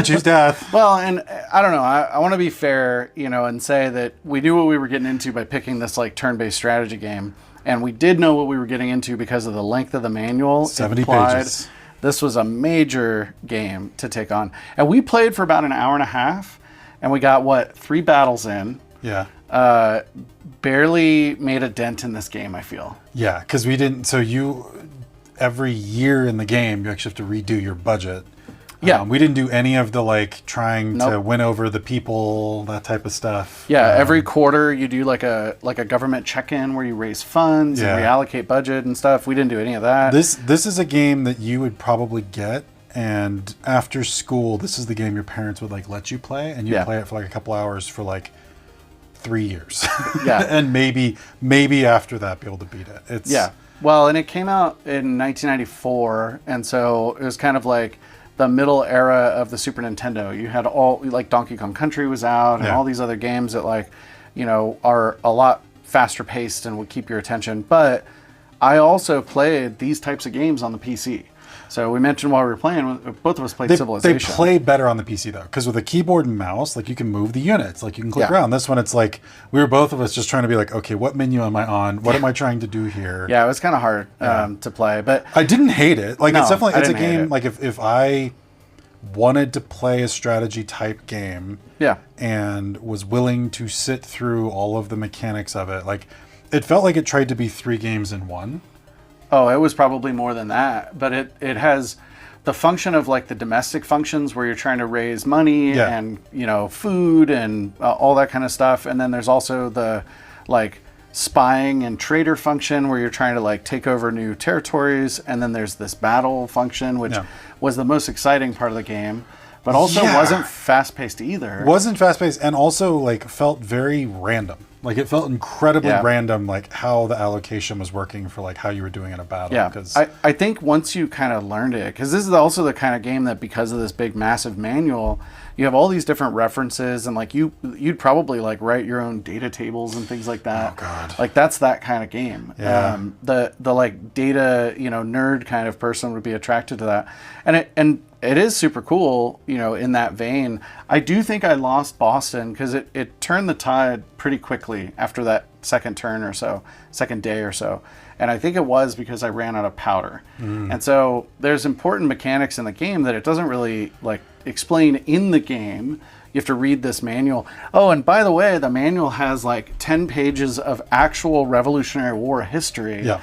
choose death. Well, and I don't know. I want to be fair, and say that we knew what we were getting into by picking this like turn-based strategy game, and we did know what we were getting into because of the length of the manual. 70 pages. This was a major game to take on, and we played for about an hour and a half, and we got 3 battles in. Yeah. Barely made a dent in this game, I feel. Yeah, because we didn't. So every year in the game, you actually have to redo your budget. Yeah. We didn't do any of the trying to Nope. win over the people, that type of stuff. Yeah, every quarter you do like a government check-in where you raise funds and reallocate budget and stuff. We didn't do any of that. This is a game that you would probably get, and after school, this is the game your parents would let you play, and you play it for a couple hours for 3 years. Yeah. And maybe after that be able to beat it. Well, and it came out in 1994, and so it was kind of like the middle era of the Super Nintendo. You had all Donkey Kong Country was out, and all these other games that are a lot faster paced and would keep your attention. But I also played these types of games on the PC. So we mentioned while we were playing, both of us played Civilization. They play better on the PC though, because with a keyboard and mouse, you can move the units, you can click around. This one, it's we were both of us just trying to be okay, what menu am I on? What am I trying to do here? Yeah, it was kind of hard to play, but I didn't hate it. No, it's definitely I a didn't hate game. If I wanted to play a strategy type game, and was willing to sit through all of the mechanics of it, it felt like it tried to be 3 games in one. Oh, it was probably more than that, but it has the function of the domestic functions where you're trying to raise money and food and all that kind of stuff, and then there's also the spying and trader function where you're trying to take over new territories, and then there's this battle function which was the most exciting part of the game, but also wasn't fast-paced either. Wasn't fast-paced, and also felt very random. It felt incredibly random, how the allocation was working for how you were doing in a battle. Yeah, I think once you kind of learned it, because this is also the kind of game that because of this big, massive manual, you have all these different references, and you'd probably write your own data tables and things like that. Oh God! That's that kind of game. Yeah. The data nerd kind of person would be attracted to that, and it is super cool, in that vein. I do think I lost Boston because it turned the tide pretty quickly after that second day or so. And I think it was because I ran out of powder. And so there's important mechanics in the game that it doesn't really explain in the game. You have to read this manual. Oh, and by the way, the manual has 10 pages of actual Revolutionary War history. Yeah.